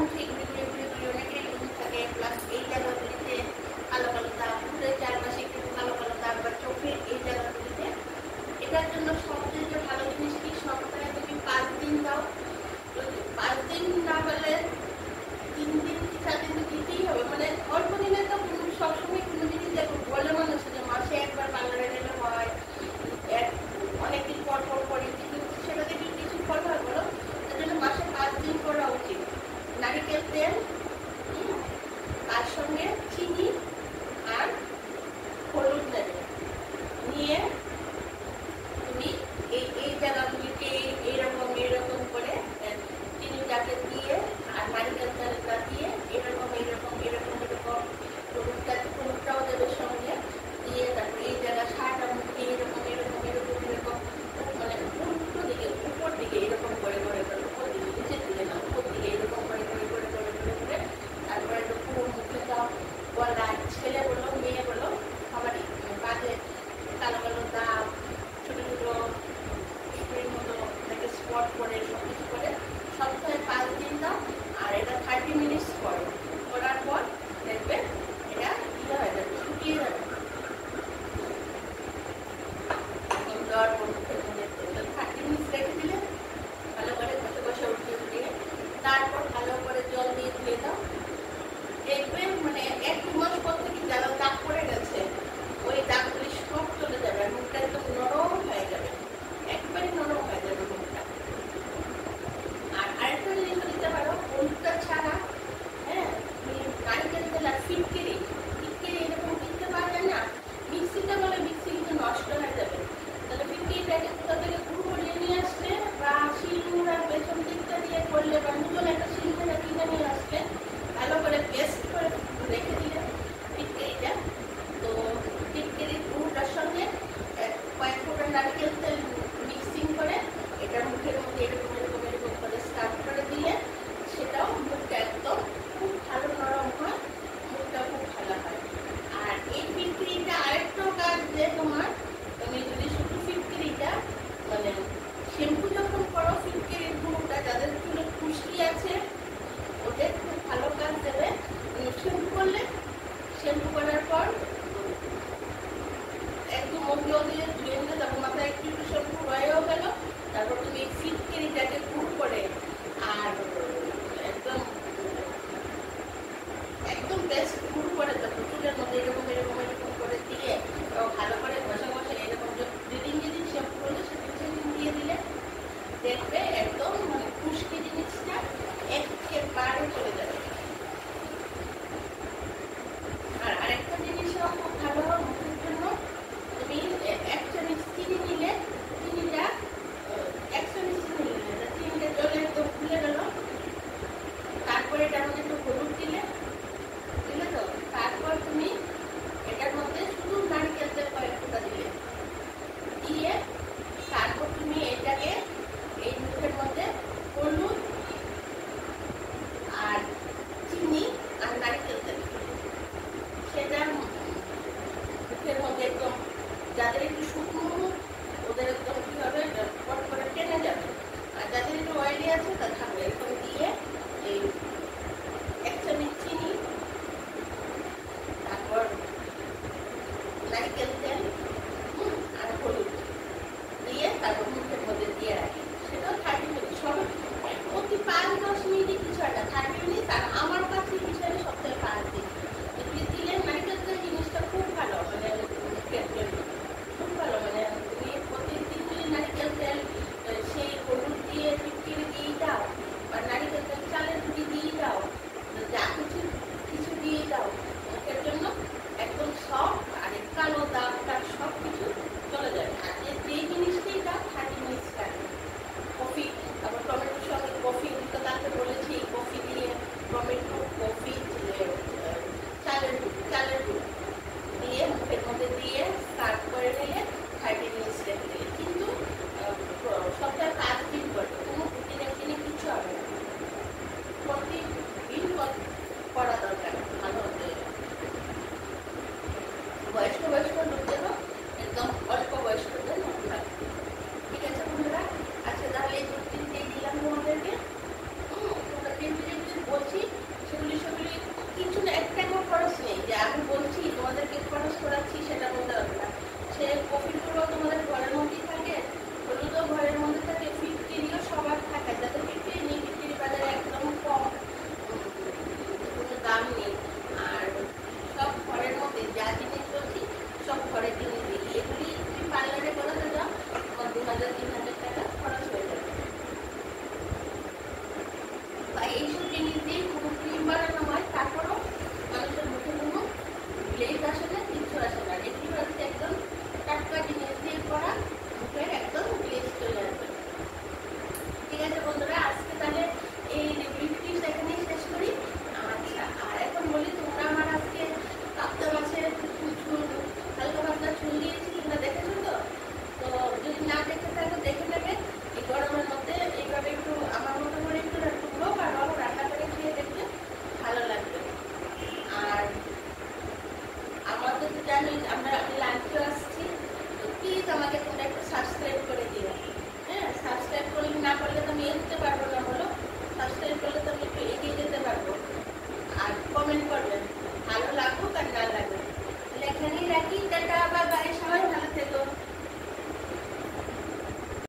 মুখে ঘুরে ঘুরে ঘুরে ঘুরে অনেকের এরকম থাকে, প্লাস এই জায়গাগুলিতে কালো কালো দাগ, মুখের চারপাশে একটু কালো কালো দাগ বা চোখের এই জায়গাগুলিতে। এটার জন্য সবচেয়ে ভালো জিনিস কি, সপ্তাহে তুমি 5 দিন দাও। যদি 5 দিন না হলে 3 দিন কি 4 দিন তো দিতেই হবে, মানে অল্প দিনে তো সবসময় কোনো জিনিস দেখো বলে মানুষ যে মাসে একবার পার্লারে গেলে হয়, অনেকদিন পর পর করে, কিন্তু সেটা থেকে কিছু ফল হয় বলো? তার জন্য মাসে 5 দিন করা উচিত। নারিকেল তেল, তার সঙ্গে চিনি আর হলুদ নেবে, নিয়ে তুমি এই জায়গাগুলিকে এইরকম এইরকম করে চিনিটাকে দিয়ে আর নারিকেল তেলটা দিয়ে এরকম এরকম এরকম এরকম হলুদটাও দেবে সঙ্গে দিয়ে, তারপরে এই জায়গা সারাটা মুখে এরকম এরকম এরকম এরকম মানে উল্টো দিকে উপর দিকে এরকম করে করে করে উপর দিকে নিচের দিকে না উপর দিকে এরকম করে করে করে করে করে করে তারপরে একটু পুরো মুখে দাও। গলায় ছেলে বলো মেয়ে বলো সবারই কাজে কালো কালো দাগ ছোটো ছোটো স্প্রের মতো এটাকে স্পট করে সব কিছু করে সপ্তাহে 5 দিন দাও। আর এটা 30 মিনিটস করো, করার পর দেখবে এটা ইয়ে হয়ে যাবে, শুকিয়ে যাবে। দেওয়ার পর 30 মিনিটস রেখে দিলে ভালো করে ঘষে ঘষে উঠিয়ে দিয়ে তারপর ভালো করে জল দিয়ে ধুয়ে দাও। দেখবে মানে 1-2 মাস পর থেকে যারা দাগ পড়ে গেছে ওই দাগগুলি সব চলে যাবে, মুখটা একদম নরম হয়ে যাবে, একবারে নরম হয়ে যাবে মুখটা। আর আরেকটা জিনিস দিতে পারো, হলুদটা ছাড়া নারিকেল তেল আর ফিটকিরি এরকম কিনতে পারবে না, মিক্সিতে বলে মিক্সি কিন্তু নষ্ট হয়ে যাবে। তাহলে ফিটকিরিটাকে কোথা থেকে গুঁড়ো করিয়ে নিয়ে আসলে বা শিলনোড়া আর পেছন দিকটা দিয়ে করলে বা নতুন একটা শিলনোড়া কিনে নিয়ে আসলে ভালো করে পেস্ট করে রেখে দিলে ফিটকিরিটা। তো ফিটকিরির গুঁড়োটার সঙ্গে কয়েক ফোঁটা নারিকেল তেল মিক্সিং করে এটার মুখের মধ্যে এরকম এরকম এরকম করে স্টার্ট করে দিলে সেটাও মুখটা একদম খুব ভালো নরম হয়, মুখটা খুব ভালো হয়। আর এই ফিটকিরিটা আরেকটাও কাজ যে তোমার, তুমি যদি শুধু ফিটকিরিটা মানে শ্যাম্পু যখন করো ফিটকিরির গুঁড়োটা যাদের চুলে খুশকি আছে ওদের খুব ভালো কাজ দেবে। শ্যাম্পু করলে শ্যাম্পু করার পর একদম মুখগুলো দিয়ে ধুয়ে নিলে তারপর মাথায় একটু একটু শ্যাম্পু হয়েও গেল, তারপর তুমি ফিটকিরিটাকে গুঁড়ো করে আর একদম একদম বেস্ট গুঁড়ো করে তারপর চুলের মধ্যে এরকম এরকম এরকম করে দিয়ে ভালো করে ঘষে ঘষে এরকম যেদিন যেদিন শ্যাম্পু করলে সেদিন দিয়ে দিলে দেখবে একদম মানে খুশকি জিনিসটা একেবারে চলে যাবে। আর আরেকটা জিনিসও খুব ভালো মুখের জন্য, তুমি 1 চামচ চিনি নিলে চিনিটা 1 চামচ চিনি নিলে চিনিটা জলে একদম খুলে গেল, তারপরে এটার মধ্যে একটু হলুদ দিলে তো তারপর তুমি এটার মধ্যে শুধু নারকেল তেল কয়েক ফোঁটা দিলে দিয়ে তারপর তুমি এটাকে এই মুখের মধ্যে হলুদ আর চিনি আর নারকেল তেল সেটা মুখের মধ্যে একদম যাদের একটু শুকনো মুখ ওদের একদম কি হবে পট করে টেনে যাবে, আর যাদের একটু অয়েলি আছে তা থাকবে এরকম দিয়ে এই কমেন্ট করবেন।